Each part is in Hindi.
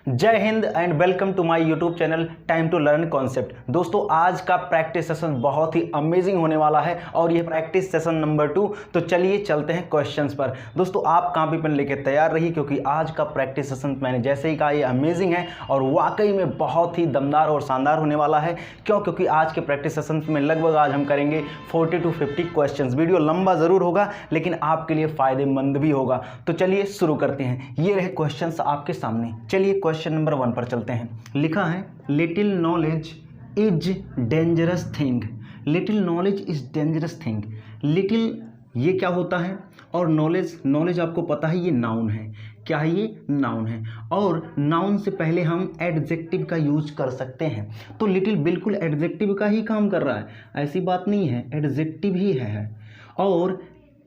जय Hind and welcome to my YouTube channel time to learn concept. दोस्तों आज का प्रैक्टिस सेशन बहुत ही अमेजिंग होने वाला है और ये प्रैक्टिस सेशन नंबर 2। तो चलिए चलते हैं क्वेश्चंस पर। दोस्तों आप कॉपी पेन लेके तैयार रहिए क्योंकि आज का प्रैक्टिस सेशन मैंने जैसे ही कहा ये अमेजिंग है और वाकई में बहुत ही दमदार और शानदार होने वाला है। क्योंकि आज के प्रैक्टिस सेशन में लगभग आज हम करेंगे 40 to 50 क्वेश्चन। वीडियो लंबा ज़रूर होगा लेकिन आपके लिए फ़ायदेमंद भी होगा। तो चलिए शुरू करते हैं। ये रहे क्वेश्चन आपके सामने। चलिए क्वेश्चन नंबर 1 पर चलते हैं। लिखा है little knowledge is dangerous thing. Little knowledge is dangerous thing. Little ये क्या होता है और नॉलेज आपको पता है ये नाउन है। क्या है ये? नाउन है। और नाउन से पहले हम एडजेक्टिव का यूज कर सकते हैं। तो लिटिल बिल्कुल एडजेक्टिव का ही काम कर रहा है, ऐसी बात नहीं है, एडजेक्टिव ही है। और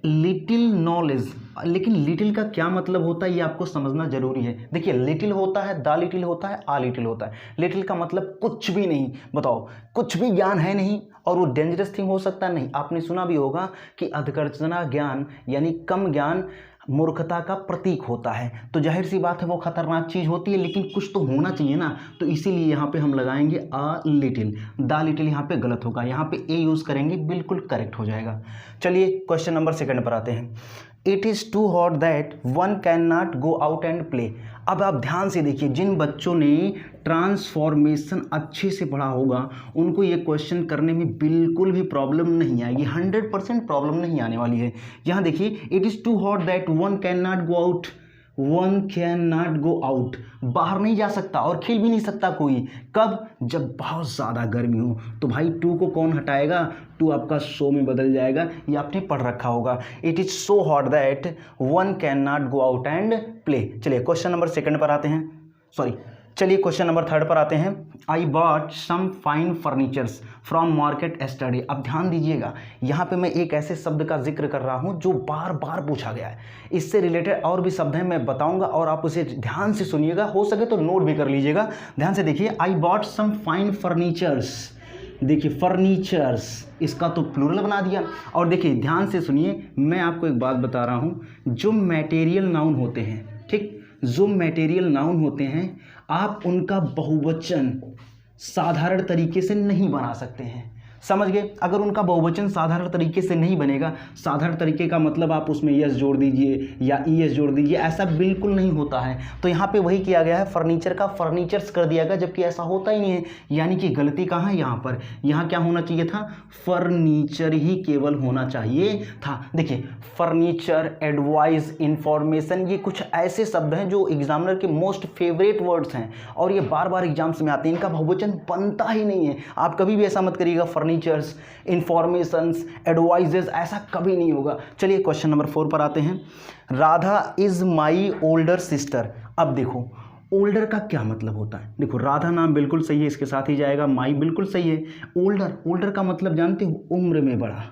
लिटिल नॉलेज, लेकिन लिटिल का क्या मतलब होता है ये आपको समझना जरूरी है। देखिए लिटिल होता है, द लिटिल होता है, आ लिटिल होता है। लिटिल का मतलब कुछ भी नहीं। बताओ कुछ भी ज्ञान है नहीं और वो डेंजरस थिंग हो सकता नहीं। आपने सुना भी होगा कि अधकचरा ज्ञान यानी कम ज्ञान मूर्खता का प्रतीक होता है। तो जाहिर सी बात है वो खतरनाक चीज़ होती है, लेकिन कुछ तो होना चाहिए ना। तो इसीलिए यहाँ पे हम लगाएंगे अ लिटिल। द लिटिल यहाँ पे गलत होगा, यहाँ पे ए यूज़ करेंगे, बिल्कुल करेक्ट हो जाएगा। चलिए क्वेश्चन नंबर 2 पर आते हैं। It is too hot that one can not go out and play. अब आप ध्यान से देखिए, जिन बच्चों ने ट्रांसफॉर्मेशन अच्छे से पढ़ा होगा उनको ये क्वेश्चन करने में बिल्कुल भी प्रॉब्लम नहीं आएगी। 100% प्रॉब्लम नहीं आने वाली है। यहाँ देखिए it is too hot that one can not go out. One can not go out, बाहर नहीं जा सकता और खेल भी नहीं सकता कोई। कब? जब बहुत ज़्यादा गर्मी हो। तो भाई टू को कौन हटाएगा? टू आपका सो में बदल जाएगा, ये आपने पढ़ रखा होगा। It is so hot that one can not go out and play. चलिए क्वेश्चन नंबर 2 पर आते हैं। चलिए क्वेश्चन नंबर 3 पर आते हैं। I bought some fine furnitures from market yesterday. अब ध्यान दीजिएगा, यहाँ पे मैं एक ऐसे शब्द का जिक्र कर रहा हूँ जो बार बार पूछा गया है। इससे रिलेटेड और भी शब्द हैं, मैं बताऊंगा और आप उसे ध्यान से सुनिएगा, हो सके तो नोट भी कर लीजिएगा। ध्यान से देखिए, I bought some fine furnitures. देखिए फर्नीचर्स, इसका तो प्लूरल बना दिया। और देखिए ध्यान से सुनिए, मैं आपको एक बात बता रहा हूँ, जो मटेरियल नाउन होते हैं, ठीक, जो मटेरियल नाउन होते हैं आप उनका बहुवचन साधारण तरीके से नहीं बना सकते हैं। समझ गए? अगर उनका बहुवचन साधारण तरीके से नहीं बनेगा, साधारण तरीके का मतलब आप उसमें यस जोड़ दीजिए या ईएस जोड़ दीजिए, ऐसा बिल्कुल नहीं होता है। तो यहाँ पे वही किया गया है, फर्नीचर का फर्नीचर्स कर दिया गया, जबकि ऐसा होता ही नहीं है। यानी कि गलती कहाँ है? यहाँ पर। यहाँ क्या होना चाहिए था? फर्नीचर ही केवल होना चाहिए था। देखिए फर्नीचर, एडवाइस, इंफॉर्मेशन, ये कुछ ऐसे शब्द हैं जो एग्जामिनर के मोस्ट फेवरेट वर्ड्स हैं और ये बार बार एग्जाम्स में आते हैं। इनका बहुवचन बनता ही नहीं है। आप कभी भी ऐसा मत करिएगा फर्नीचर्स, इंफॉर्मेशंस, एडवाइजेस, ऐसा कभी नहीं होगा। चलिए क्वेश्चन नंबर 4 पर आते हैं। Radha is my older sister. अब देखो ओल्डर का क्या मतलब होता है। देखो राधा नाम बिल्कुल सही है, इसके साथ ही जाएगा। माई बिल्कुल सही है। ओल्डर का मतलब जानते हो? उम्र में बड़ा,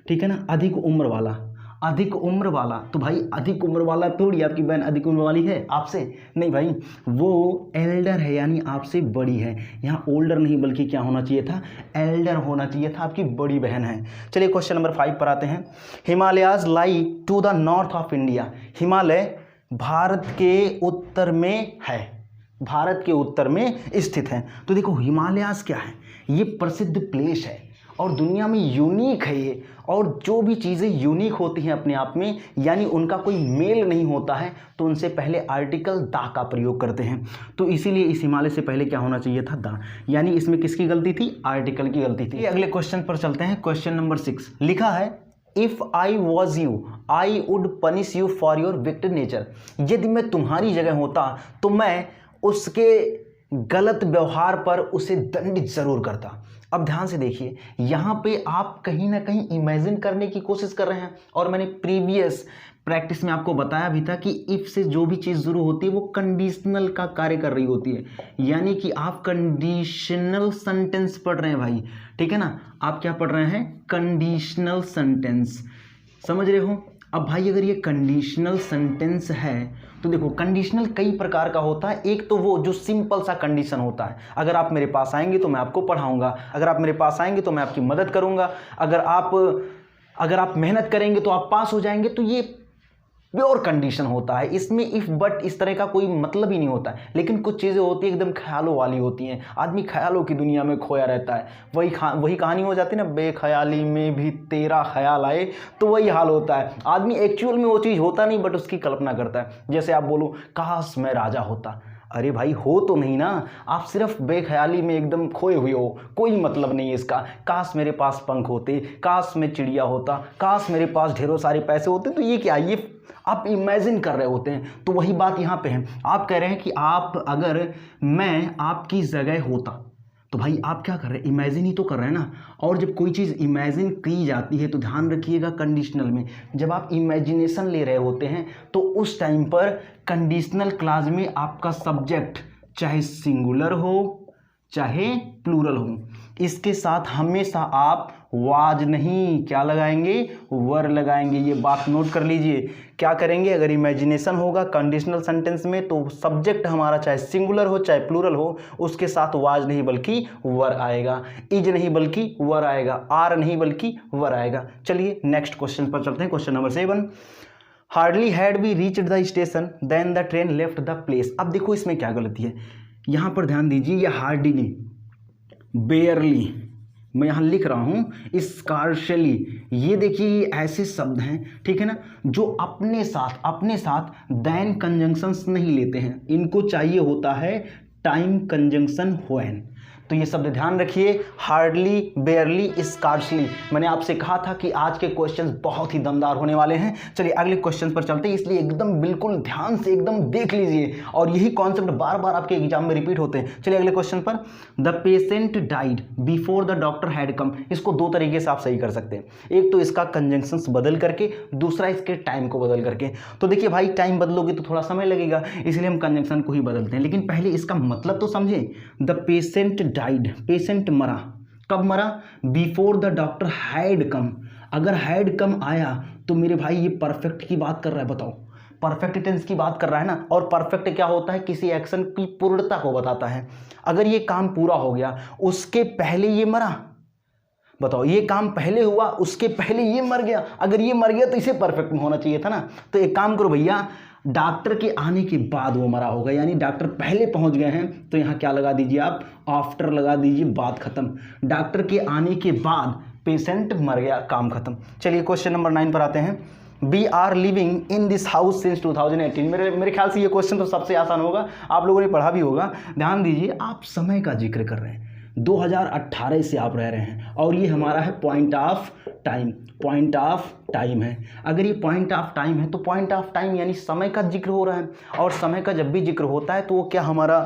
ठीक है ना, अधिक उम्र वाला। अधिक उम्र वाला, तो भाई अधिक उम्र वाला थोड़ी आपकी बहन अधिक उम्र वाली है आपसे, नहीं भाई, वो एल्डर है यानी आपसे बड़ी है। यहाँ ओल्डर नहीं बल्कि क्या होना चाहिए था? एल्डर होना चाहिए था, आपकी बड़ी बहन है। चलिए क्वेश्चन नंबर 5 पर आते हैं। Himalayas lie to the north of India. Himalaya Bharat के उत्तर में है, भारत के उत्तर में स्थित है। तो देखो हिमालयाज क्या है? ये प्रसिद्ध प्लेस है और दुनिया में यूनिक है ये। और जो भी चीज़ें यूनिक होती हैं अपने आप में, यानी उनका कोई मेल नहीं होता है, तो उनसे पहले आर्टिकल दा का प्रयोग करते हैं। तो इसीलिए इस हिमालय से पहले क्या होना चाहिए था? दा। यानी इसमें किसकी गलती थी? आर्टिकल की गलती थी। अगले क्वेश्चन पर चलते हैं। क्वेश्चन नंबर 6 लिखा है if I was you I would punish you for your wicked nature. यदि मैं तुम्हारी जगह होता तो मैं उसके गलत व्यवहार पर उसे दंडित जरूर करता। अब ध्यान से देखिए, यहाँ पे आप कहीं ना कहीं इमेजिन करने की कोशिश कर रहे हैं और मैंने प्रीवियस प्रैक्टिस में आपको बताया भी था कि इफ से जो भी चीज़ शुरू होती है वो कंडीशनल का कार्य कर रही होती है। यानी कि आप कंडीशनल सेंटेंस पढ़ रहे हैं भाई, ठीक है ना, आप क्या पढ़ रहे हैं? Conditional sentence. समझ रहे हो? अब भाई अगर ये कंडीशनल सेंटेंस है तो देखो कंडीशनल कई प्रकार का होता है। एक तो वो जो सिंपल सा कंडीशन होता है, अगर आप मेरे पास आएंगे तो मैं आपको पढ़ाऊंगा, अगर आप मेरे पास आएंगे तो मैं आपकी मदद करूंगा, अगर आप मेहनत करेंगे तो आप पास हो जाएंगे। तो ये प्योर कंडीशन होता है, इसमें इफ बट इस तरह का कोई मतलब ही नहीं होता है। लेकिन कुछ चीज़ें होती है एकदम ख्यालों वाली होती हैं, आदमी ख्यालों की दुनिया में खोया रहता है। वही कहानी हो जाती है ना, बेख्याली में भी तेरा ख्याल आए, तो वही हाल होता है। आदमी एक्चुअल में वो चीज़ होता नहीं बट उसकी कल्पना करता है। जैसे आप बोलो काश मैं राजा होता, अरे भाई हो तो नहीं ना, आप सिर्फ बेख्याली में एकदम खोए हुए हो, कोई मतलब नहीं है इसका। काश मेरे पास पंख होते, काश मैं चिड़िया होता, काश मेरे पास ढेरों सारे पैसे होते, तो ये क्या, ये आप इमेजिन कर रहे होते हैं। तो वही बात यहाँ पे है, आप कह रहे हैं कि आप अगर मैं आपकी जगह होता, तो भाई आप क्या कर रहे हैं, इमेजिन ही तो कर रहे हैं ना। और जब कोई चीज़ इमेजिन की जाती है तो ध्यान रखिएगा कंडीशनल में, जब आप इमेजिनेशन ले रहे होते हैं तो उस टाइम पर कंडीशनल क्लास में आपका सब्जेक्ट चाहे सिंगुलर हो चाहे प्लूरल हो, इसके साथ हमेशा आप वाज नहीं क्या लगाएंगे, वर लगाएंगे। ये बात नोट कर लीजिए। क्या करेंगे, अगर इमेजिनेशन होगा कंडीशनल सेंटेंस में तो सब्जेक्ट हमारा चाहे सिंगुलर हो चाहे प्लूरल हो, उसके साथ वाज नहीं बल्कि वर आएगा, इज नहीं बल्कि वर आएगा, आर नहीं बल्कि वर आएगा। चलिए नेक्स्ट क्वेश्चन पर चलते हैं। Question number 7, hardly had we reached the station then the train left the place. अब देखो इसमें क्या गलती है, यहाँ पर ध्यान दीजिए, ये हार्डली, बेयरली, मैं यहाँ लिख रहा हूँ स्कार्शली, ये देखिए ये ऐसे शब्द हैं, ठीक है ना, जो अपने साथ देन कंजंक्शंस नहीं लेते हैं, इनको चाहिए होता है टाइम कंजंक्शन व्हेन। तो ये शब्द ध्यान रखिए, हार्डली, बेयरली, स्कार्सली। मैंने आपसे कहा था कि आज के क्वेश्चंस बहुत ही दमदार होने वाले हैं। चलिए अगले क्वेश्चन पर चलते हैं, इसलिए एकदम बिल्कुल ध्यान से एकदम देख लीजिए, और यही कॉन्सेप्ट बार बार आपके एग्जाम में रिपीट होते हैं। चलिए अगले क्वेश्चन पर, the patient died before the doctor had come. इसको दो तरीके से आप सही कर सकते हैं, एक तो इसका कंजंक्शंस बदल करके, दूसरा इसके टाइम को बदल करके। तो देखिए भाई, टाइम बदलोगे तो थोड़ा समय लगेगा, इसलिए हम कंजंक्शन को ही बदलते हैं, लेकिन पहले इसका मतलब तो समझें। द पेशेंट डाइड, पेशेंट मरा, कब मरा, before the doctor had come. अगर हैड कम आया तो मेरे भाई ये परफेक्ट की बात कर रहा है, बताओ, परफेक्ट टेंस की बात कर रहा है ना। और परफेक्ट क्या होता है, किसी एक्शन की पूर्णता को बताता है। अगर ये काम पूरा हो गया, उसके पहले ये मरा, बताओ, ये काम पहले हुआ, उसके पहले ये मर गया, अगर ये मर गया तो इसे परफेक्ट में होना चाहिए था ना। तो एक काम करो भैया, डॉक्टर के आने के बाद वो मरा होगा, यानी डॉक्टर पहले पहुंच गए हैं, तो यहाँ क्या लगा दीजिए आप, आफ्टर लगा दीजिए, बात खत्म। डॉक्टर के आने के बाद पेशेंट मर गया, काम खत्म। चलिए क्वेश्चन नंबर 9 पर आते हैं। We are living in this house since 2018। मेरे ख्याल से ये क्वेश्चन तो सबसे आसान होगा, आप लोगों ने पढ़ा भी होगा। ध्यान दीजिए, आप समय का जिक्र कर रहे हैं, 2018 से आप रह रहे हैं, और ये हमारा है point of time, point of time है। अगर ये पॉइंट ऑफ टाइम है तो पॉइंट ऑफ टाइम यानी समय का जिक्र हो रहा है, और समय का जब भी जिक्र होता है तो वो क्या हमारा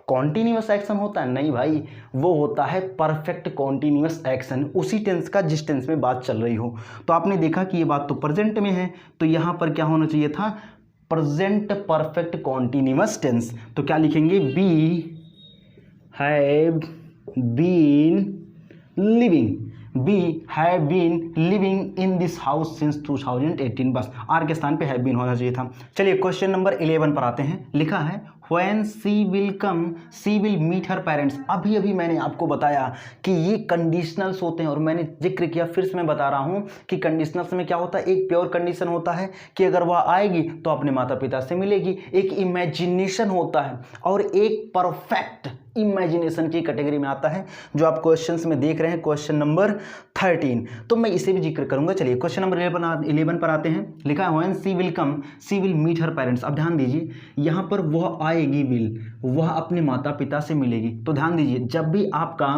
कॉन्टिन्यूअस एक्शन होता है? नहीं भाई, वो होता है परफेक्ट कॉन्टिन्यूअस एक्शन, उसी टेंस का जिस टेंस में बात चल रही हो। तो आपने देखा कि ये बात तो प्रेजेंट में है, तो यहाँ पर क्या होना चाहिए था, प्रेजेंट परफेक्ट कॉन्टिन्यूअस टेंस। तो क्या लिखेंगे, we have been living, we have been living in this house since 2018, बस आर के स्थान पे हैव बीन होना चाहिए था। चलिए क्वेश्चन नंबर 11 पर आते हैं। लिखा है when she will come she will meet her parents। अभी अभी मैंने आपको बताया कि ये कंडीशनल्स होते हैं, और मैंने जिक्र किया, फिर से मैं बता रहा हूँ कि कंडीशनल्स में क्या होता है, एक प्योर कंडीशन होता है कि अगर वह आएगी तो अपने माता पिता से मिलेगी, एक इमेजिनेशन होता है, और एक परफेक्ट इमेजिनेशन की कैटेगरी में आता है जो आप क्वेश्चंस में देख रहे हैं, क्वेश्चन नंबर 13। तो मैं इसे भी जिक्र करूंगा। चलिए क्वेश्चन नंबर 11 पर आते हैं। लिखा है when she will come she will meet her parents. अब ध्यान दीजिए, यहाँ पर वह आएगी, विल, वह अपने माता पिता से मिलेगी। तो ध्यान दीजिए, जब भी आपका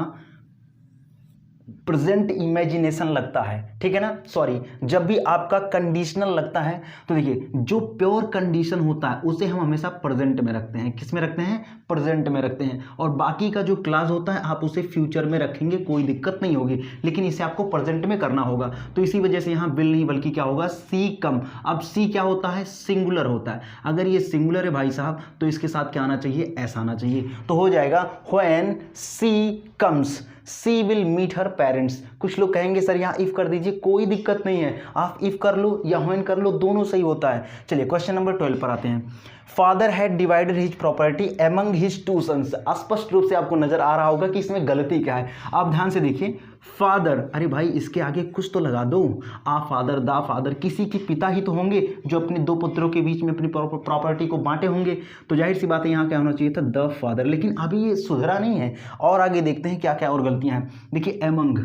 प्रेजेंट इमेजिनेशन लगता है, ठीक है ना, सॉरी, जब भी आपका कंडीशनल लगता है, तो देखिए जो प्योर कंडीशन होता है उसे हम हमेशा प्रेजेंट में रखते हैं। किस में रखते हैं? प्रेजेंट में रखते हैं। और बाकी का जो क्लास होता है आप उसे फ्यूचर में रखेंगे, कोई दिक्कत नहीं होगी, लेकिन इसे आपको प्रेजेंट में करना होगा। तो इसी वजह से यहाँ विल नहीं बल्कि क्या होगा, सी कम। अब सी क्या होता है? सिंगुलर होता है। अगर ये सिंगुलर है भाई साहब, तो इसके साथ क्या आना चाहिए? एस आना चाहिए। तो हो जाएगा when she comes she will meet her parents. कुछ लोग कहेंगे सर यहाँ इफ कर दीजिए, कोई दिक्कत नहीं है, आप इफ कर लो या व्हेन कर लो, दोनों सही होता है। चलिए क्वेश्चन नंबर 12 पर आते हैं। Father had divided his property among his two sons. स्पष्ट रूप से आपको नजर आ रहा होगा कि इसमें गलती क्या है। आप ध्यान से देखिए, फादर, अरे भाई इसके आगे कुछ तो लगा दो, आ फादर, दा फादर, किसी के पिता ही तो होंगे जो अपने दो पुत्रों के बीच में अपनी प्रॉपर्टी को बांटे होंगे। तो जाहिर सी बात है यहाँ क्या होना चाहिए था, द फादर। लेकिन अभी ये सुधरा नहीं है, और आगे देखते हैं क्या क्या और गलतियां हैं। देखिए एमंग,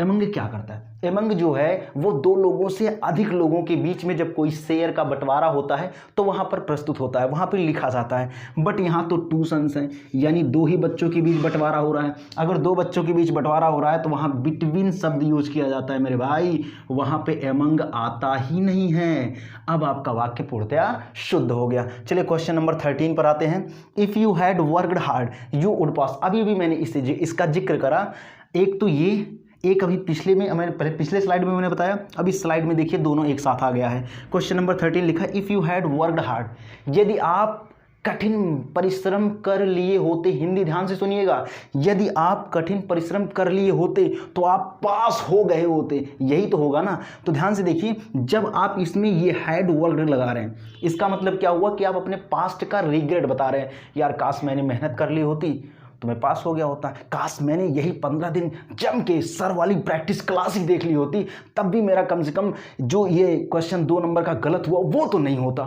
एमंग क्या करता है, एमंग जो है वो दो लोगों से अधिक लोगों के बीच में जब कोई शेयर का बंटवारा होता है तो वहाँ पर प्रस्तुत होता है, वहाँ पर लिखा जाता है। बट यहाँ तो टू सन्स हैं, यानी दो ही बच्चों के बीच बंटवारा हो रहा है। अगर दो बच्चों के बीच बंटवारा हो रहा है तो वहाँ बिटवीन शब्द यूज किया जाता है मेरे भाई, वहाँ पे एमंग आता ही नहीं है। अब आपका वाक्य पूर्णतया शुद्ध हो गया। चलिए क्वेश्चन नंबर 13 पर आते हैं। If you had worked hard you would पास। अभी भी मैंने इसका जिक्र करा, एक तो ये, एक अभी पिछले में, मैंने पहले पिछले स्लाइड में मैंने बताया, अब इस स्लाइड में देखिए दोनों एक साथ आ गया है। क्वेश्चन नंबर 13 लिखा है, if you had worked hard, यदि आप कठिन परिश्रम कर लिए होते, हिंदी ध्यान से सुनिएगा, यदि आप कठिन परिश्रम कर लिए होते तो आप पास हो गए होते, यही तो होगा ना। तो ध्यान से देखिए, जब आप इसमें ये हैड वर्कड लगा रहे हैं, इसका मतलब क्या हुआ कि आप अपने पास्ट का रिग्रेट बता रहे हैं, यार काश मैंने मेहनत कर ली होती तो मैं पास हो गया होता, काश मैंने यही 15 दिन जम के सर वाली प्रैक्टिस क्लास ही देख ली होती, तब भी मेरा कम से कम जो ये क्वेश्चन 2 नंबर का गलत हुआ वो तो नहीं होता।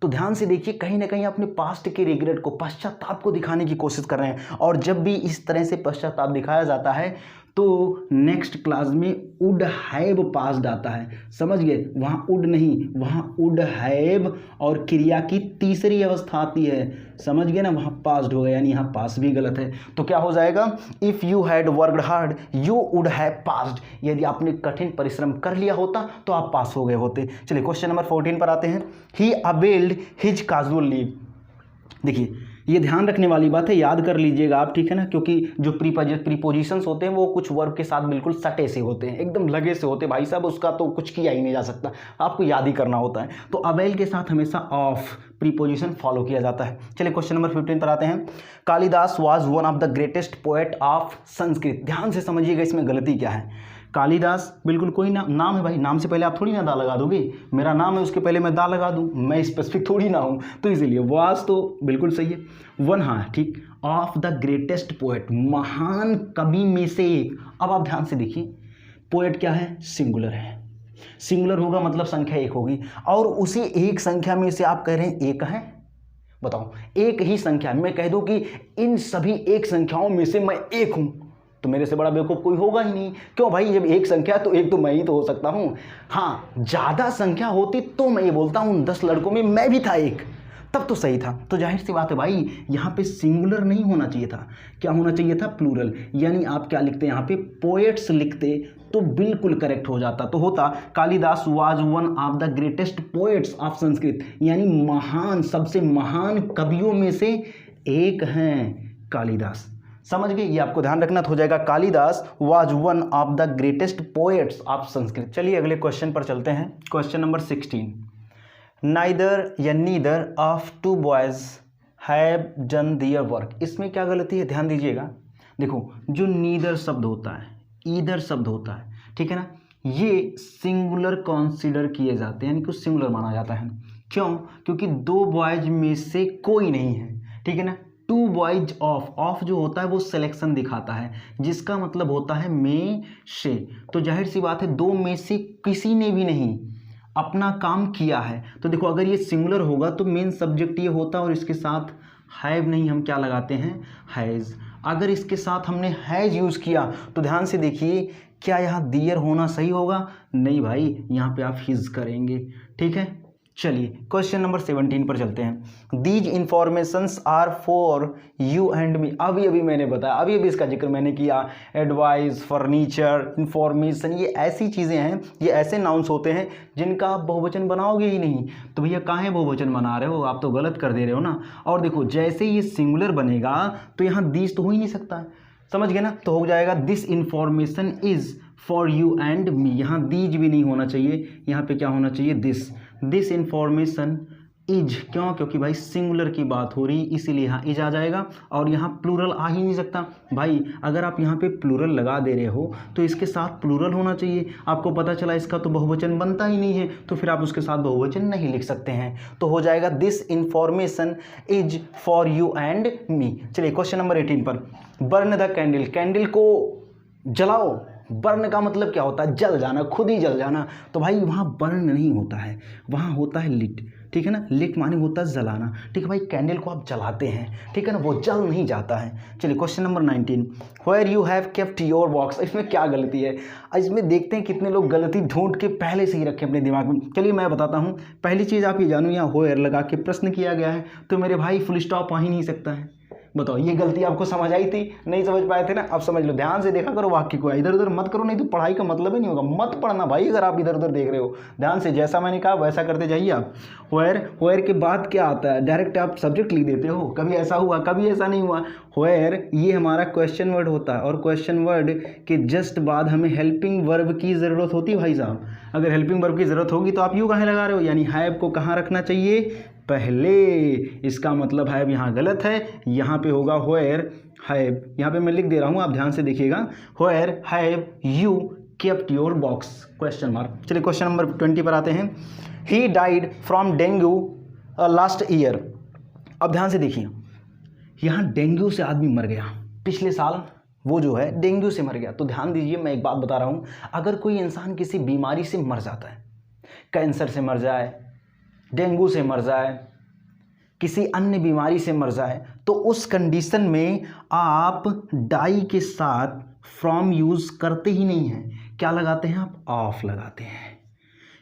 तो ध्यान से देखिए, कहीं ना कहीं अपने पास्ट के रिग्रेट को, पश्चाताप को दिखाने की कोशिश कर रहे हैं। और जब भी इस तरह से पश्चाताप दिखाया जाता है तो नेक्स्ट क्लास में वुड हैव पास्ड आता है, समझ गए, वहाँ वुड नहीं, वहाँ वुड हैव और क्रिया की तीसरी अवस्था आती है, समझ गए ना, वहाँ पास्ड होगा, यानी यहाँ पास भी गलत है। तो क्या हो जाएगा, if you had worked hard you would have passed, यदि आपने कठिन परिश्रम कर लिया होता तो आप पास हो गए होते। चलिए क्वेश्चन नंबर 14 पर आते हैं। ही अवेल्ड हिज कैजुअल लीव। देखिए ये ध्यान रखने वाली बात है, याद कर लीजिएगा आप, ठीक है ना, क्योंकि जो प्रीपोजिशंस होते हैं वो कुछ वर्ब के साथ बिल्कुल सटे से होते हैं, एकदम लगे से होते हैं भाई साहब, उसका तो कुछ किया ही नहीं जा सकता, आपको याद ही करना होता है। तो अवेल के साथ हमेशा ऑफ प्रीपोजिशन फॉलो किया जाता है। चलिए क्वेश्चन नंबर 15 पर आते हैं। Kalidas was one of the greatest poet of Sanskrit. ध्यान से समझिएगा इसमें गलती क्या है। कालिदास बिल्कुल कोई नाम है भाई, नाम से पहले आप थोड़ी ना दा लगा दोगे, मेरा नाम है उसके पहले मैं दा लगा दूं, मैं स्पेसिफिक थोड़ी ना हूं, तो इसीलिए वाज तो बिल्कुल सही है। वन, हाँ ठीक, ऑफ द ग्रेटेस्ट पोएट, महान कवि में से एक। अब आप ध्यान से देखिए, पोएट क्या है, सिंगुलर है, सिंगुलर होगा मतलब संख्या एक होगी, और उसी एक संख्या में से आप कह रहे हैं एक है। बताओ, एक ही संख्या, मैं कह दूं कि इन सभी एक संख्याओं में से मैं एक हूं, तो मेरे से बड़ा बेवकूफ़ कोई होगा ही नहीं। क्यों भाई, जब एक संख्या तो एक तो मैं ही तो हो सकता हूँ। हाँ, ज़्यादा संख्या होती तो मैं ये बोलता हूँ 10 लड़कों में मैं भी था एक, तब तो सही था। तो जाहिर सी बात है भाई, यहाँ पे सिंगुलर नहीं होना चाहिए था, क्या होना चाहिए था, प्लूरल। यानी आप क्या लिखते हैं यहाँ पे, पोएट्स लिखते तो बिल्कुल करेक्ट हो जाता, तो होता Kalidas was one of the greatest poets of Sanskrit, यानी महान, सबसे महान कवियों में से एक हैं कालिदास, समझ गए, ये आपको ध्यान रखना तो हो जाएगा, Kalidas was one of the greatest poets of Sanskrit. चलिए अगले क्वेश्चन पर चलते हैं। Question number 16। नाइदर या neither of two boys have done their work. इसमें क्या गलती है, ध्यान दीजिएगा। देखो, जो नीदर शब्द होता है, ईदर शब्द होता है, ठीक है ना, ये सिंगुलर कंसीडर किए जाते हैं, यानी कि सिंगुलर माना जाता है। क्यों, क्योंकि दो बॉयज में से कोई नहीं है, ठीक है ना। टू बॉयज ऑफ जो होता है वो सिलेक्शन दिखाता है, जिसका मतलब होता है में से, तो जाहिर सी बात है दो में से किसी ने भी नहीं अपना काम किया है। तो देखो, अगर ये सिंगुलर होगा तो मेन सब्जेक्ट ये होता और इसके साथ हैव नहीं, हम क्या लगाते हैं, हैज़। अगर इसके साथ हमने हैज़ यूज़ किया तो ध्यान से देखिए, क्या यहाँ दियर होना सही होगा, नहीं भाई, यहाँ पे आप हिज करेंगे, ठीक है। चलिए क्वेश्चन नंबर 17 पर चलते हैं। These informations are for you and me. अभी मैंने बताया, अभी इसका जिक्र मैंने किया, एडवाइस, फर्नीचर, इंफॉर्मेशन, ये ऐसी चीज़ें हैं, ये ऐसे नाउंस होते हैं जिनका आप बहुवचन बनाओगे ही नहीं। तो भैया काहे बहुवचन बना रहे हो, आप तो गलत कर दे रहे हो ना। और देखो, जैसे ये सिंगुलर बनेगा तो यहाँ दीज तो हो ही नहीं सकता है, समझ गए ना, तो हो जाएगा this information is for you and मी। यहाँ दीज भी नहीं होना चाहिए, यहाँ पे क्या होना चाहिए, दिस इंफॉर्मेशन इज, क्यों? क्योंकि भाई सिंगुलर की बात हो रही, इसीलिए यहाँ इज आ जाएगा और यहाँ प्लूरल आ ही नहीं सकता भाई। अगर आप यहाँ पे प्लूरल लगा दे रहे हो तो इसके साथ प्लूरल होना चाहिए। आपको पता चला इसका तो बहुवचन बनता ही नहीं है, तो फिर आप उसके साथ बहुवचन नहीं लिख सकते हैं। तो हो जाएगा this information is for you and मी। चलिए क्वेश्चन नंबर 18 पर, बर्न द कैंडल, कैंडल को जलाओ। बर्न का मतलब क्या होता है? जल जाना, खुद ही जल जाना। तो भाई वहाँ बर्न नहीं होता है, वहाँ होता है लिट, ठीक है ना। लिट माने होता है जलाना, ठीक है भाई। कैंडल को आप जलाते हैं, ठीक है ना, वो जल नहीं जाता है। चलिए question number 19, where you have kept your box. इसमें क्या गलती है? इसमें देखते हैं कितने लोग गलती ढूंढ के पहले से ही रखे अपने दिमाग में। चलिए मैं बताता हूँ। पहली चीज़ आप ये जानो, यहाँ व्हेयर लगा के प्रश्न किया गया है, तो मेरे भाई फुल स्टॉप आ ही नहीं सकता है। बताओ, ये गलती आपको समझ आई थी? नहीं समझ पाए थे ना? अब समझ लो, ध्यान से देखा करो वाक्य को, इधर उधर मत करो, नहीं तो पढ़ाई का मतलब ही नहीं होगा। मत पढ़ना भाई अगर आप इधर उधर देख रहे हो, ध्यान से जैसा मैंने कहा वैसा करते जाइए आप। व्हेयर के बाद क्या आता है? डायरेक्ट आप सब्जेक्ट लिख देते हो। कभी ऐसा हुआ, कभी ऐसा नहीं हुआ। व्हेयर ये हमारा क्वेश्चन वर्ड होता है और क्वेश्चन वर्ड के जस्ट बाद हमें हेल्पिंग वर्ब की ज़रूरत होती है भाई साहब। अगर हेल्पिंग वर्ब की ज़रूरत होगी तो आप यूँ कहाँ लगा रहे हो? यानी हैव को कहाँ रखना चाहिए? पहले। इसका मतलब हैव यहाँ गलत है, यहाँ पे होगा व्हेयर हैव। यहाँ पे मैं लिख दे रहा हूँ, आप ध्यान से देखिएगा। Where have you kept your box? Question mark. चलिए क्वेश्चन नंबर 20 पर आते हैं। He died from dengue last year. अब ध्यान से देखिए, यहाँ डेंगू से आदमी मर गया पिछले साल, वो जो है डेंगू से मर गया। तो ध्यान दीजिए, मैं एक बात बता रहा हूँ, अगर कोई इंसान किसी बीमारी से मर जाता है, कैंसर से मर जाए, डेंगू से मर जाए, किसी अन्य बीमारी से मर जाए, तो उस कंडीशन में आप डाई के साथ फ्रॉम यूज़ करते ही नहीं हैं। क्या लगाते हैं आप? ऑफ लगाते हैं।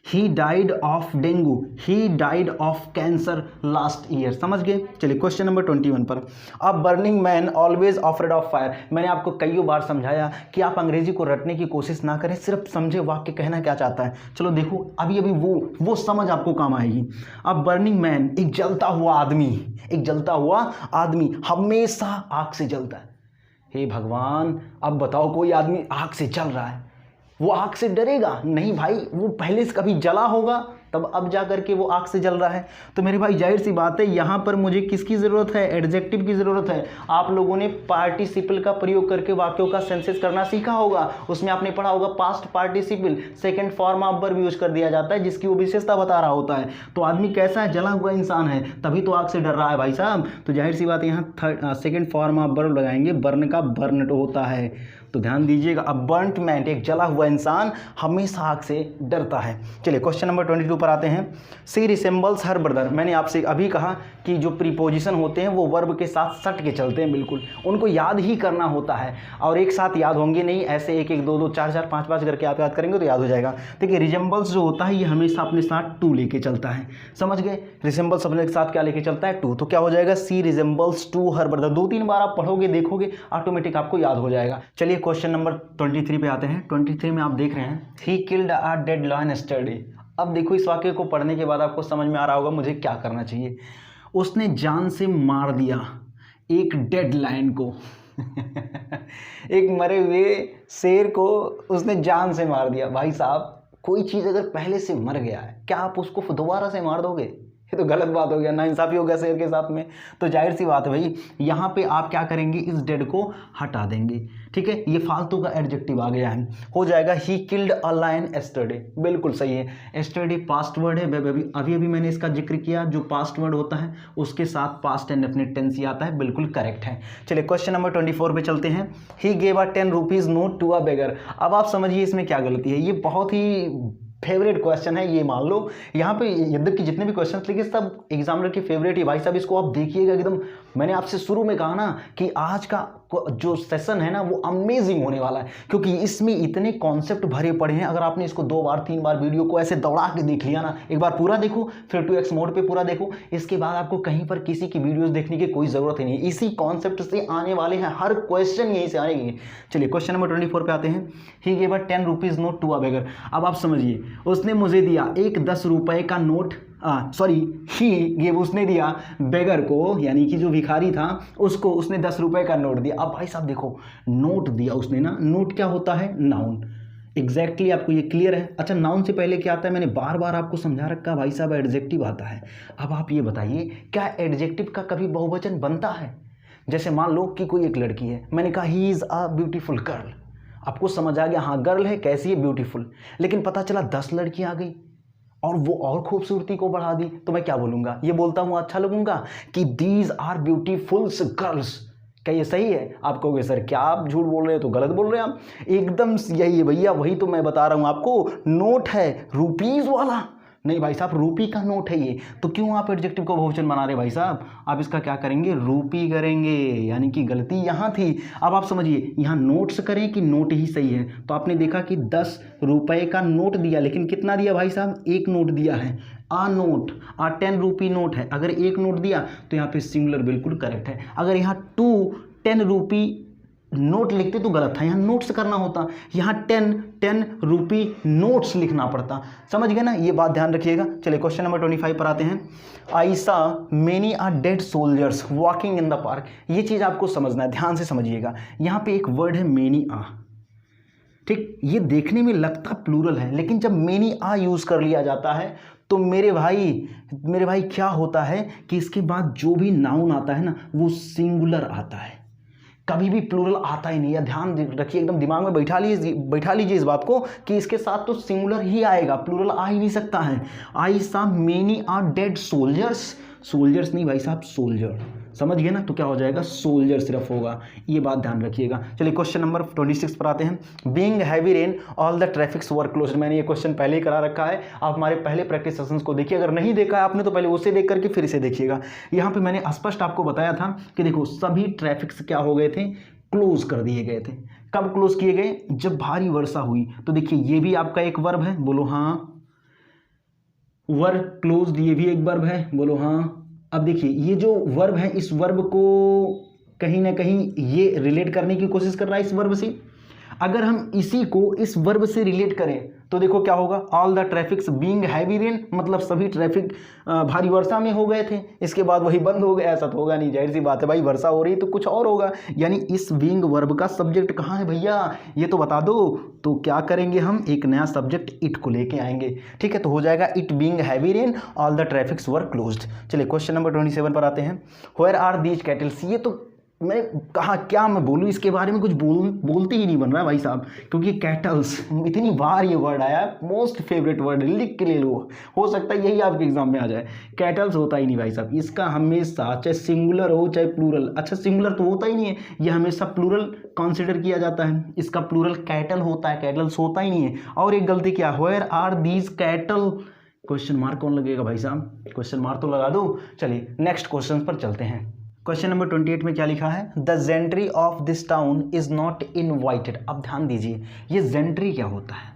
He died of dengue, he died of cancer last year. समझ गए? चलिए क्वेश्चन नंबर 21 पर, अ burning man always afraid of fire. मैंने आपको कई बार समझाया कि आप अंग्रेजी को रटने की कोशिश ना करें, सिर्फ समझे वाक्य कहना क्या चाहता है। चलो देखो, अभी अभी वो समझ आपको काम आएगी। अ बर्निंग मैन, एक जलता हुआ आदमी, एक जलता हुआ आदमी हमेशा आग से जलता है। हे भगवान, अब बताओ, कोई आदमी आग से जल रहा है, वो आग से डरेगा? नहीं भाई, वो पहले से कभी जला होगा, तब अब जा करके वो आग से जल रहा है। तो मेरे भाई जाहिर सी बात है, यहाँ पर मुझे किसकी ज़रूरत है? एडजेक्टिव की ज़रूरत है। आप लोगों ने पार्टिसिपल का प्रयोग करके वाक्यों का सेंसेस करना सीखा होगा। उसमें आपने पढ़ा होगा past participle second form of verb use कर दिया जाता है, जिसकी वो विशेषता बता रहा होता है। तो आदमी कैसा है? जला हुआ इंसान है, तभी तो आग से डर रहा है भाई साहब। तो जाहिर सी बात है, यहाँ सेकेंड फॉर्म ऑफ वर्ब लगाएंगे, बर्न का बर्नट होता है। तो ध्यान दीजिएगा, अब बर्नट मैन, एक जला हुआ इंसान हमेशा आग से डरता है। चलिए क्वेश्चन नंबर 22 पर आते हैं। सी रिसेंबल्स हर ब्रदर। मैंने आपसे अभी कहा कि जो प्रीपोजिशन होते हैं वो वर्ब के साथ सट के चलते हैं, बिल्कुल उनको याद ही करना होता है, और एक साथ याद होंगे नहीं, ऐसे एक एक दो दो चार चार पाँच पाँच करके आप याद करेंगे तो याद हो जाएगा। देखिए रिजेंबल्स जो होता है ये हमेशा अपने साथ टू लेके चलता है। समझ गए? रिजेंबल्स अपने साथ क्या लेके चलता है? टू। तो क्या हो जाएगा? सी रिजेंबल्स टू हर ब्रदर। 2-3 बार आप पढ़ोगे, देखोगे, ऑटोमेटिक आपको याद हो जाएगा। चलिए क्वेश्चन नंबर 23 पे आते हैं। 23 में आप देख रहे हैं, he killed a dead lion yesterday. अब देखो, इस वाक्य को पढ़ने के बाद आपको समझ में आ रहा होगा मुझे क्या करना चाहिए। उसने जान से मार दिया एक डेड लायन को एक मरे हुए शेर को उसने जान से मार दिया। भाई साहब, कोई चीज़ अगर पहले से मर गया है, क्या आप उसको दोबारा से मार दोगे? ये तो गलत बात हो गया, नाइंसाफी हो गया शेर के साथ में। तो जाहिर सी बात है भाई, यहाँ पे आप क्या करेंगे? इस डेड को हटा देंगे, ठीक है। ये फालतू का एडजेक्टिव आ गया है, हो जाएगा he killed a lion yesterday. बिल्कुल सही है। यस्टरडे पास्ट वर्ड है, अभी अभी मैंने इसका जिक्र किया, जो पास्ट वर्ड होता है उसके साथ पास्ट इंडेफिनिट टेंस ही आता है, बिल्कुल करेक्ट है। चलिए क्वेश्चन नंबर 24 पे चलते हैं। He gave a 10 rupees note to a beggar. अब आप समझिए इसमें क्या गलती है। ये बहुत ही फेवरेट क्वेश्चन है, ये मान लो। यहाँ पे यद्यपि जितने भी क्वेश्चन लिखे सब एग्जामिनर की फेवरेट है भाई साहब। इसको आप देखिएगा एकदम, मैंने आपसे शुरू में कहा ना कि आज का जो सेशन है ना वो अमेजिंग होने वाला है, क्योंकि इसमें इतने कॉन्सेप्ट भरे पड़े हैं। अगर आपने इसको 2 बार 3 बार वीडियो को ऐसे दौड़ा के देख लिया ना, एक बार पूरा देखो, फिर 2x मोड पे पूरा देखो, इसके बाद आपको कहीं पर किसी की वीडियोस देखने की कोई ज़रूरत ही नहीं। इसी कॉन्सेप्ट से आने वाले हैं, हर क्वेश्चन यहीं से आएंगे। चलिए क्वेश्चन नंबर 24 पे आते हैं। He gave a 10 rupees note to a beggar. अब आप समझिए, उसने मुझे दिया एक 10 रुपये का नोट, ही गेव, उसने दिया बेगर को, यानी कि जो भिखारी था उसको उसने 10 रुपये का नोट दिया। अब भाई साहब देखो, नोट दिया उसने ना, नोट क्या होता है? नाउन। एग्जैक्टली आपको ये क्लियर है। अच्छा, नाउन से पहले क्या आता है, मैंने बार बार आपको समझा रखा भाई साहब, एडजेक्टिव आता है। अब आप ये बताइए, क्या एडजेक्टिव का कभी बहुवचन बनता है? जैसे मान लो कि कोई एक लड़की है, मैंने कहा he is a beautiful girl, आपको समझ आ गया, हाँ गर्ल है, कैसी है, ब्यूटीफुल। लेकिन पता चला 10 लड़कियां आ गई और वो और खूबसूरती को बढ़ा दी, तो मैं क्या बोलूँगा? ये बोलता हूँ अच्छा लगूंगा कि दीज आर ब्यूटीफुल्स गर्ल्स। क्या ये सही है? आप कहोगे सर क्या आप झूठ बोल रहे हो, तो गलत बोल रहे हैं आप। एकदम यही है भैया, वही तो मैं बता रहा हूँ आपको, नोट है रुपीज़ वाला। नहीं भाई साहब, रूपी का नोट है ये, तो क्यों आप एडजेक्टिव का बहुवचन बना रहे भाई साहब? आप इसका क्या करेंगे? रूपी करेंगे, यानी कि गलती यहाँ थी। अब आप समझिए, यहाँ नोट्स करें कि नोट ही सही है। तो आपने देखा कि 10 रुपए का नोट दिया, लेकिन कितना दिया भाई साहब? एक नोट दिया है, आ नोट, आ 10 रुपी नोट है। अगर एक नोट दिया तो यहाँ पे सिंगुलर बिल्कुल करेक्ट है। अगर यहाँ 10 रुपी नोट लिखते तो गलत था, यहाँ नोट्स करना होता, यहाँ 10 रुपी नोट्स लिखना पड़ता। समझ गए ना, ये बात ध्यान रखिएगा। चलिए क्वेश्चन नंबर 25 पर आते हैं। I saw many are dead soldiers walking in the park. ये चीज़ आपको समझना है, ध्यान से समझिएगा। यहाँ पे एक वर्ड है मेनी आ, ठीक, ये देखने में लगता प्लूरल है, लेकिन जब मेनी आ यूज़ कर लिया जाता है तो मेरे भाई क्या होता है कि इसके बाद जो भी नाउन आता है ना, वो सिंगुलर आता है, कभी भी प्लूरल आता ही नहीं। या ध्यान रखिए, एकदम दिमाग में बैठा लीजिए इस बात को कि इसके साथ तो सिंगुलर ही आएगा, प्लूरल आ ही नहीं सकता है। I saw many are dead soldiers, soldiers नहीं भाई साहब, सोल्जर, समझ गए ना? तो क्या हो जाएगा? सोल्जर सिर्फ होगा, ये बात ध्यान रखिएगा। चलिए क्वेश्चन नंबर 26 पर आते हैं। Being heavy rain all the traffics were closed. मैंने ये क्वेश्चन पहले ही करा रखा है, आप हमारे पहले प्रैक्टिस सेशंस को देखिए। अगर नहीं देखा है आपने तो पहले उसे देख करके फिर इसे देखिएगा। यहाँ पे मैंने स्पष्ट आपको बताया था कि देखो सभी ट्रैफिक्स क्या हो गए थे? क्लोज कर दिए गए थे। कब क्लोज किए गए? जब भारी वर्षा हुई। तो देखिए ये भी आपका एक वर्ब है, बोलो हाँ। वर क्लोज्ड, ये भी एक वर्ब है, बोलो हाँ। अब देखिए ये जो वर्ब है, इस वर्ब को कहीं ना कहीं ये रिलेट करने की कोशिश कर रहा है इस वर्ब से। अगर हम इसी को इस वर्ब से रिलेट करें तो देखो क्या होगा? All the traffics being heavy rain, मतलब सभी ट्रैफिक भारी वर्षा में हो गए थे, इसके बाद वही बंद हो गया। ऐसा तो होगा नहीं, जाहिर सी बात है भाई, वर्षा हो रही तो कुछ और होगा। यानी इस बीइंग वर्ब का सब्जेक्ट कहाँ है भैया, ये तो बता दो। तो क्या करेंगे हम? एक नया सब्जेक्ट इट को लेके आएंगे, ठीक है? तो हो जाएगा it being heavy rain all the traffics were closed. चलिए क्वेश्चन नंबर 27 पर आते हैं। Where are these cattles. ये तो मैं कहा क्या मैं बोलूँ इसके बारे में, कुछ बोलते ही नहीं बन रहा है भाई साहब, क्योंकि कैटल्स इतनी बार ये वर्ड आया, मोस्ट फेवरेट वर्ड, लिख के ले लो, हो सकता है यही आपके एग्जाम में आ जाए। कैटल्स होता ही नहीं भाई साहब, इसका हमेशा चाहे सिंगुलर हो चाहे प्लूरल, अच्छा सिंगुलर तो होता ही नहीं है, ये हमेशा प्लूरल कंसिडर किया जाता है। इसका प्लूरल कैटल होता है, कैटल्स होता ही नहीं है। और एक गलती क्या, where are these cattle, question mark कौन लगेगा भाई साहब? क्वेश्चन मार्क तो लगा दो। चलिए नेक्स्ट क्वेश्चन पर चलते हैं। क्वेश्चन नंबर 28 में क्या लिखा है? The gentry of this town is not invited. अब ध्यान दीजिए, ये जेंट्री क्या होता है?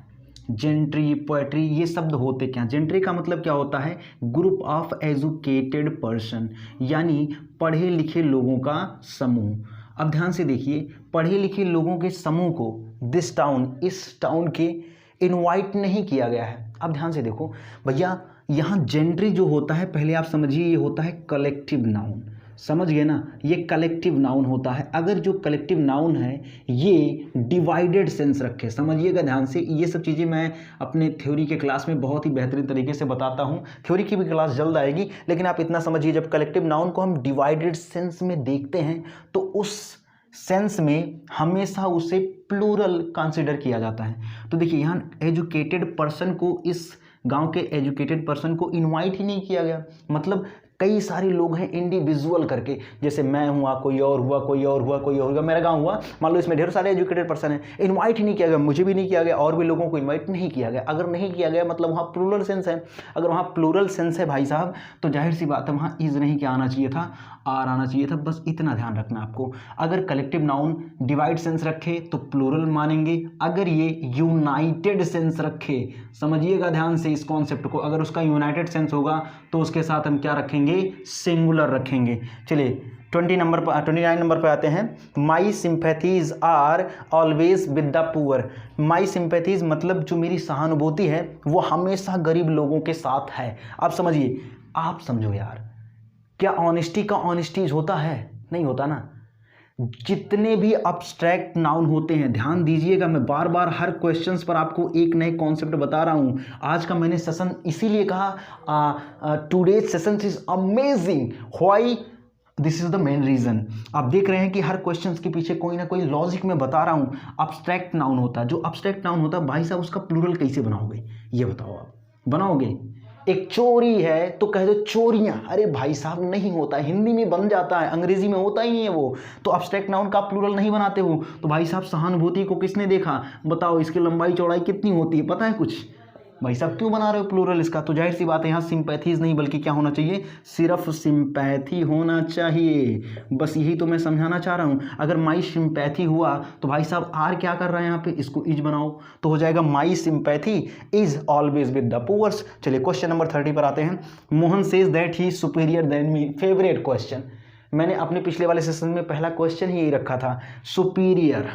जेंट्री, पोएट्री, ये शब्द होते क्या? जेंट्री का मतलब क्या होता है? ग्रुप ऑफ एजुकेटेड पर्सन, यानी पढ़े लिखे लोगों का समूह। अब ध्यान से देखिए, पढ़े लिखे लोगों के समूह को दिस टाउन, इस टाउन के इनवाइट नहीं किया गया है। अब ध्यान से देखो भैया, यहाँ जेंट्री जो होता है, पहले आप समझिए ये होता है कलेक्टिव नाउन, समझ गए ना? ये कलेक्टिव नाउन होता है। अगर जो कलेक्टिव नाउन है ये डिवाइडेड सेंस रखे, समझिएगा ध्यान से, ये सब चीज़ें मैं अपने थ्योरी के क्लास में बहुत ही बेहतरीन तरीके से बताता हूँ। थ्योरी की भी क्लास जल्द आएगी, लेकिन आप इतना समझिए, जब कलेक्टिव नाउन को हम डिवाइडेड सेंस में देखते हैं तो उस सेंस में हमेशा उसे प्लूरल कंसिडर किया जाता है। तो देखिए यहाँ एजुकेटेड पर्सन को, इस गांव के एजुकेटेड पर्सन को इनवाइट ही नहीं किया गया। मतलब कई सारे लोग हैं इंडिविजुअल करके, जैसे मैं हुआ, कोई और हुआ, कोई और हुआ, कोई और हुआ, मेरा गांव हुआ, मान लो इसमें ढेर सारे एजुकेटेड पर्सन हैं, इनवाइट ही नहीं किया गया, मुझे भी नहीं किया गया, और भी लोगों को इनवाइट नहीं किया गया। अगर नहीं किया गया मतलब वहाँ प्लूरल सेंस है। अगर वहाँ प्लूरल सेंस है भाई साहब, तो जाहिर सी बात है वहाँ इज नहीं क्या आना चाहिए था, आर आना चाहिए था। बस इतना ध्यान रखना आपको। अगर कलेक्टिव नाउन डिवाइड सेंस रखे तो प्लूरल मानेंगे, अगर ये यूनाइटेड सेंस रखे, समझिएगा ध्यान से इस कॉन्सेप्ट को, अगर उसका यूनाइटेड सेंस होगा तो उसके साथ हम क्या रखेंगे? सिंगुलर रखेंगे। चलिए 29 नंबर पर आते हैं। My sympathies are always with the poor. My sympathies मतलब जो मेरी सहानुभूति है वो हमेशा गरीब लोगों के साथ है। आप समझिए, आप समझो यार, क्या ऑनेस्टी का ऑनेस्टीज होता है? नहीं होता ना। जितने भी अब्स्ट्रैक्ट नाउन होते हैं, ध्यान दीजिएगा, मैं बार बार हर क्वेश्चंस पर आपको एक नए कॉन्सेप्ट बता रहा हूँ। आज का मैंने सेशन इसीलिए कहा today's session is amazing. Why? This is the main reason. आप देख रहे हैं कि हर क्वेश्चन के पीछे कोई ना कोई लॉजिक में बता रहा हूँ। अब्स्ट्रैक्ट नाउन होता है, जो अब्स्ट्रैक्ट नाउन होता है भाई साहब, उसका प्लूरल कैसे बनाओगे, ये बताओ। आप बनाओगे? एक चोरी है तो कह दो चोरियां। अरे भाई साहब नहीं होता है, हिंदी में बन जाता है, अंग्रेजी में होता ही नहीं है वो। तो अब्स्ट्रैक्ट नाउन का प्लूरल नहीं बनाते हो। तो भाई साहब सहानुभूति को किसने देखा, बताओ, इसकी लंबाई चौड़ाई कितनी होती है, पता है कुछ? भाई साहब क्यों बना रहे हो प्लूरल इसका? तो जाहिर सी बात है यहाँ सिंपैथीज नहीं बल्कि क्या होना चाहिए, सिर्फ सिंपैथी होना चाहिए। बस यही तो मैं समझाना चाह रहा हूँ। अगर माई सिंपैथी हुआ तो भाई साहब आर क्या कर रहा है यहाँ पे, इसको इज बनाओ तो हो जाएगा my sympathy is always with the poors. चलिए क्वेश्चन नंबर 30 पर आते हैं। Mohan says that he is superior than me. Favourite question, मैंने अपने पिछले वाले सेशन में पहला क्वेश्चन ही यही रखा था। सुपीरियर,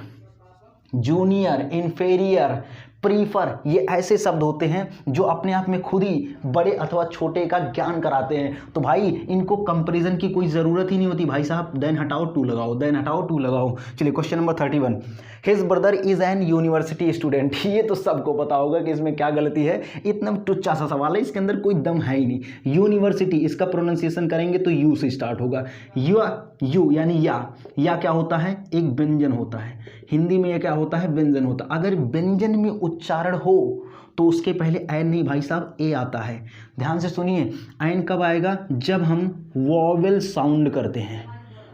जूनियर, इन्फेरियर, प्रीफर, ये ऐसे शब्द होते हैं जो अपने आप में खुद ही बड़े अथवा छोटे का ज्ञान कराते हैं। तो भाई इनको कंपैरिजन की कोई ज़रूरत ही नहीं होती भाई साहब। देन हटाओ टू लगाओ, देन हटाओ टू लगाओ। चलिए question number 31। His brother is an university student. ये तो सबको पता होगा कि इसमें क्या गलती है, इतना टुच्चा सा सवाल है, इसके अंदर कोई दम है ही नहीं। यूनिवर्सिटी, इसका प्रोनाउंसिएशन करेंगे तो यू से स्टार्ट होगा। यू यानी या क्या होता है, एक व्यंजन होता है। हिंदी में यह क्या होता है, व्यंजन होता है। अगर व्यंजन में उच्चारण हो तो उसके पहले ऐन नहीं भाई साहब, ए आता है। ध्यान से सुनिए, ऐन कब आएगा, जब हम वॉवेल साउंड करते हैं,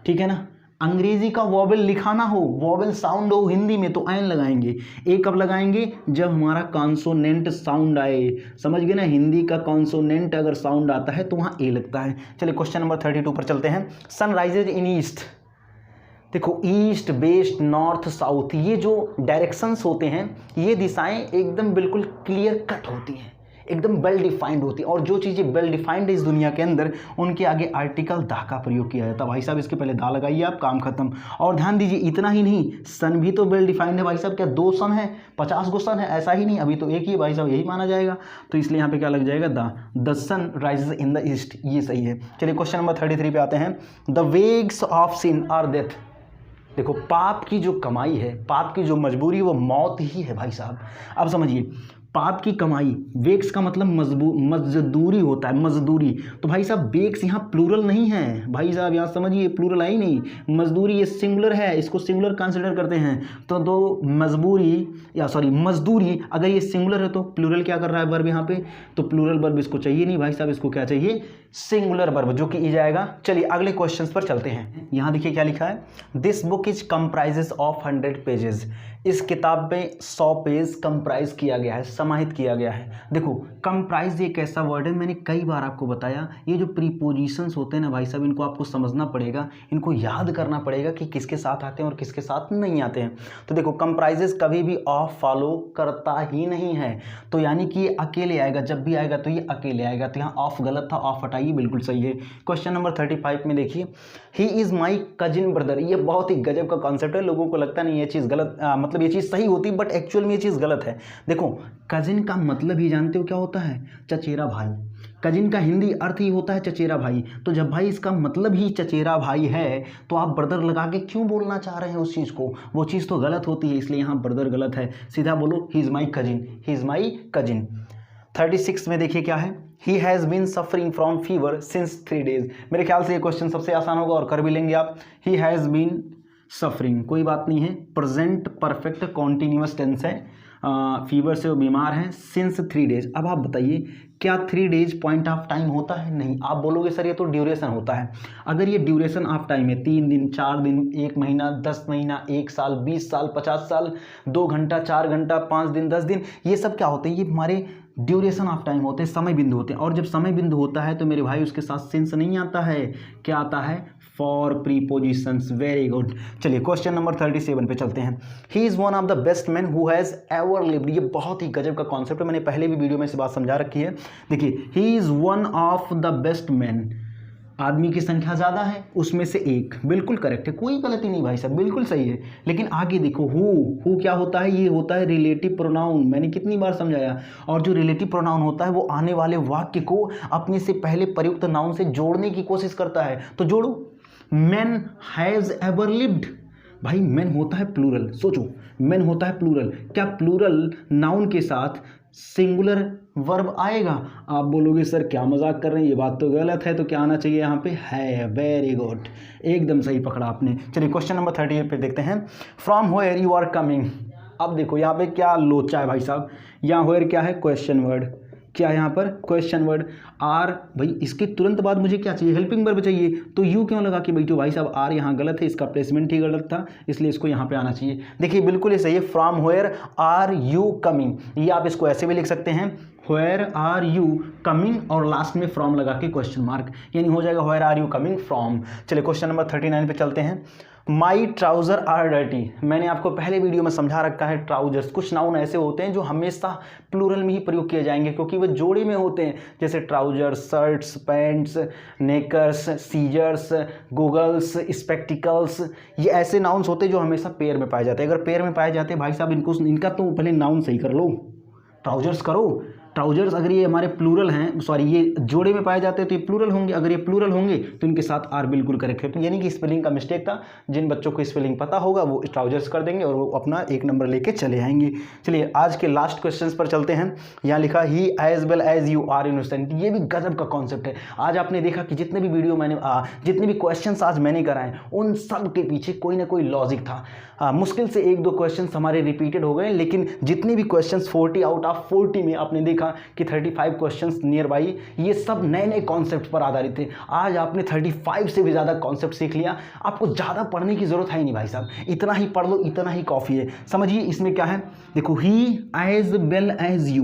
ठीक है ना। अंग्रेजी का वॉवेल लिखाना हो, वॉवेल साउंड हो हिंदी में, तो ऐन लगाएंगे। ए कब लगाएंगे, जब हमारा कॉन्सोनेंट साउंड आए। समझ गए ना, हिंदी का कॉन्सोनेंट अगर साउंड आता है तो वहाँ ए लगता है। चलिए क्वेश्चन नंबर 32 पर चलते हैं। Sun rises in east. देखो ईस्ट, वेस्ट, नॉर्थ, साउथ, ये जो डायरेक्शंस होते हैं, ये दिशाएं एकदम बिल्कुल क्लियर कट होती हैं, एकदम वेल डिफाइंड होती है। और जो चीज़ें वेल डिफाइंड है इस दुनिया के अंदर, उनके आगे आर्टिकल दा का प्रयोग किया जाता है। भाई साहब इसके पहले दा लगाइए, आप काम खत्म। और ध्यान दीजिए, इतना ही नहीं, सन भी तो वेल डिफाइंड है भाई साहब। क्या 2 सन है, 50 गो सन है? ऐसा ही नहीं, अभी तो एक ही है भाई साहब, यही माना जाएगा। तो इसलिए यहाँ पे क्या लग जाएगा, the sun rises in the east, ये सही है। चलिए क्वेश्चन नंबर 33 पे आते हैं। The wages of sin are death. देखो पाप की जो कमाई है, पाप की जो मजबूरी, वो मौत ही है भाई साहब। अब समझिए, पाप की कमाई, वेक्स का मतलब मजदूरी होता है, मजदूरी। तो भाई साहब बेक्स यहाँ प्लूरल नहीं है भाई साहब, यहाँ समझिए प्लूरल आई नहीं। मजदूरी ये सिंगुलर है, इसको सिंगुलर कंसिडर करते हैं। तो दो मजदूरी, अगर ये सिंगुलर है तो प्लूरल क्या कर रहा है वर्ब यहाँ पे, तो प्लूरल वर्ब इसको चाहिए नहीं भाई साहब, इसको क्या चाहिए, सिंगुलर वर्ब, जो कि ई जाएगा। चलिए अगले क्वेश्चन पर चलते हैं। यहाँ देखिए क्या लिखा है, this book is comprises of 100 pages. इस किताब में 100 पेज कंप्राइज किया गया है, समाहित किया गया है। देखो कंप्राइज एक ऐसा वर्ड है, मैंने कई बार आपको बताया, ये जो प्रीपोजिशंस होते हैं ना भाई साहब, इनको आपको समझना पड़ेगा, इनको याद करना पड़ेगा कि किसके साथ आते हैं और किसके साथ नहीं आते हैं। तो देखो कंप्राइजेस कभी भी ऑफ फॉलो करता ही नहीं है, तो यानी कि ये अकेले आएगा, जब भी आएगा तो ये अकेले आएगा। तो यहाँ ऑफ गलत था, ऑफ हटाइए, बिल्कुल सही है। क्वेश्चन नंबर 35 में देखिए, ही इज़ माई कजिन ब्रदर। ये बहुत ही गजब का कॉन्सेप्ट है, लोगों को लगता नहीं ये चीज़ गलत, मतलब ये चीज़ सही होती, बट एक्चुअल में ये चीज़ गलत है। देखो कजिन का मतलब ही जानते हो क्या होता है, चचेरा भाई। कजिन का हिंदी अर्थ ही होता है चचेरा भाई। तो जब भाई इसका मतलब ही चचेरा भाई है, तो आप ब्रदर लगा के क्यों बोलना चाह रहे हैं उस चीज़ को, वो चीज़ तो गलत होती है, इसलिए यहाँ ब्रदर गलत है। सीधा बोलो he is my cousin, he is my cousin. 36 में देखिए क्या है, he has been suffering from fever since 3 days। मेरे ख्याल से ये क्वेश्चन सबसे आसान होगा और कर भी लेंगे आप। ही हैज़ बीन सफरिंग, कोई बात नहीं है, प्रेजेंट परफेक्ट कॉन्टीन्यूअस टेंस है, फीवर से वो बीमार हैं, सिंस 3 days। अब आप बताइए क्या 3 days पॉइंट ऑफ टाइम होता है? नहीं। आप बोलोगे सर ये तो ड्यूरेशन होता है। अगर ये ड्यूरेशन ऑफ टाइम है, 3 दिन, 4 दिन, 1 महीना, 10 महीना, 1 साल, 20 साल, 50 साल, 2 घंटा, 4 घंटा, 5 दिन, 10 दिन, ये सब क्या होते हैं, ये हमारे ड्यूरेशन ऑफ टाइम होते हैं, समय बिंदु होते हैं। और जब समय बिंदु होता है तो मेरे भाई उसके साथ सिंस नहीं आता है, क्या आता है, फॉर प्रीपोजिशंस। Very good. चलिए क्वेश्चन नंबर 37 पे चलते हैं। He is one of the best man who has ever lived. ये बहुत ही गजब का कॉन्सेप्ट है, मैंने पहले भी वीडियो में इस बात समझा रखी है। देखिए he is one of the best man, आदमी की संख्या ज़्यादा है उसमें से एक, बिल्कुल करेक्ट है, कोई गलती नहीं भाई साहब, बिल्कुल सही है। लेकिन आगे देखो हु क्या होता है, ये होता है रिलेटिव प्रोनाउन, मैंने कितनी बार समझाया। और जो रिलेटिव प्रोनाउन होता है वो आने वाले वाक्य को अपने से पहले प्रयुक्त नाउन से जोड़ने की कोशिश करता है। तो जोड़ो, मैन हैज़ एवर लिव्ड। भाई मैन होता है प्लूरल, सोचो मैन होता है प्लूरल, क्या प्लूरल नाउन के साथ सिंगुलर वर्ब आएगा? आप बोलोगे सर क्या मजाक कर रहे हैं, ये बात तो गलत है, तो क्या आना चाहिए यहाँ पे? है। वेरी गुड, एकदम सही पकड़ा आपने। चलिए क्वेश्चन नंबर 38 पे देखते हैं। From where you are coming. अब देखो यहाँ पे क्या लोचा है भाई साहब, यहाँ वेयर क्या है? Question word. क्या है यहाँ पर? Question word. आर, भाई इसके तुरंत बाद मुझे क्या चाहिए? हेल्पिंग वर्ब चाहिए, तो यू क्यों लगा कि बैठो? भाई साहब आर यहाँ गलत है, इसका प्लेसमेंट ही गलत था, इसलिए इसको यहाँ पे आना चाहिए। देखिए बिल्कुल ही सही है, from where are you coming. ये आप इसको ऐसे भी लिख सकते हैं, वेयर आर यू कमिंग और लास्ट में फ्रॉम लगा के क्वेश्चन मार्क, यानी हो जाएगा where are you coming from. चलिए क्वेश्चन नंबर 39 पे चलते हैं। My trouser are dirty. मैंने आपको पहले वीडियो में समझा रखा है, ट्राउजर्स कुछ नाउन ऐसे होते हैं जो हमेशा प्लूरल में ही प्रयोग किए जाएंगे क्योंकि वो जोड़े में होते हैं, जैसे trousers, shirts, pants, knickers, scissors, goggles, spectacles. ये ऐसे नाउन्स होते हैं जो हमेशा पेयर में पाए जाते हैं। अगर पेयर में पाए जाते हैं भाई साहब, इनका तो पहले नाउन सही कर लो, ट्राउजर्स करो। ट्राउजर्स अगर ये हमारे प्लूरल हैं, सॉरी ये जोड़े में पाए जाते हैं तो ये प्लूरल होंगे, अगर ये प्लूरल होंगे तो इनके साथ आर बिल्कुल करेक्ट है। तो यानी कि स्पेलिंग का मिस्टेक था, जिन बच्चों को स्पेलिंग पता होगा वो ट्राउजर्स कर देंगे और वो अपना 1 नंबर लेके चले आएंगे। चलिए आज के लास्ट क्वेश्चंस पर चलते हैं। यहाँ लिखा he as well as you are innocent. ये भी गजब का कॉन्सेप्ट है। आज आपने देखा कि जितने भी वीडियो मैंने जितने भी क्वेश्चंस आज मैंने कराए उन सब के पीछे कोई ना कोई लॉजिक था। मुश्किल से 1-2 क्वेश्चंस हमारे रिपीटेड हो गए, लेकिन जितने भी क्वेश्चंस 40 आउट ऑफ 40 में आपने देखा कि 35 क्वेश्चंस नियर बाई ये सब नए नए कॉन्सेप्ट पर आधारित थे। आज आपने 35 से भी ज़्यादा कॉन्सेप्ट सीख लिया, आपको ज़्यादा पढ़ने की ज़रूरत है ही नहीं भाई साहब, इतना ही पढ़ लो, इतना ही काफ़ी है। समझिए इसमें क्या है, देखो ही एज वेल एज यू,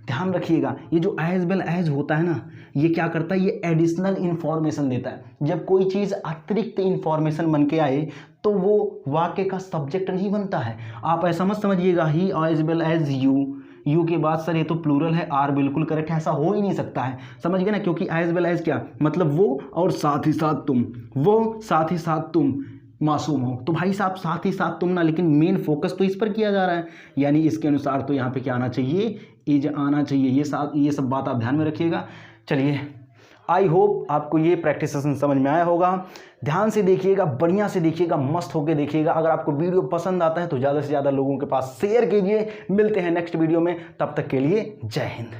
ध्यान रखिएगा ये जो एज वेल एज होता है ना, ये क्या करता है? ये एडिशनल इन्फॉर्मेशन देता है। जब कोई चीज़ अतिरिक्त इन्फॉर्मेशन बन के आए तो वो वाक्य का सब्जेक्ट नहीं बनता है। आप ऐसा मत समझिएगा ही एज वेल एज यू के बाद सर ये तो प्लूरल है, आर बिल्कुल करेक्ट है, ऐसा हो ही नहीं सकता है। समझ गए ना, क्योंकि एज वेल एज क्या मतलब वो और साथ ही साथ तुम, वो साथ ही साथ तुम मासूम हो, तो भाई साहब साथ ही साथ तुम ना, लेकिन मेन फोकस तो इस पर किया जा रहा है, यानी इसके अनुसार तो यहाँ पे क्या आना चाहिए? इज आना चाहिए। ये सब बात आप ध्यान में रखिएगा। चलिए आई होप आपको ये प्रैक्टिस सेशन समझ में आया होगा। ध्यान से देखिएगा, बढ़िया से देखिएगा, मस्त होकर देखिएगा। अगर आपको वीडियो पसंद आता है तो ज़्यादा से ज़्यादा लोगों के पास शेयर कीजिए। मिलते हैं नेक्स्ट वीडियो में, तब तक के लिए जय हिंद।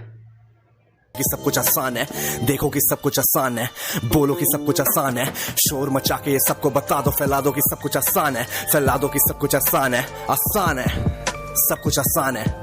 कि सब कुछ आसान है, देखो कि सब कुछ आसान है, बोलो कि सब कुछ आसान है, शोर मचा के ये सबको बता दो, फैला दो कि सब कुछ आसान है, फैला दो कि सब कुछ आसान है, सब कुछ आसान है।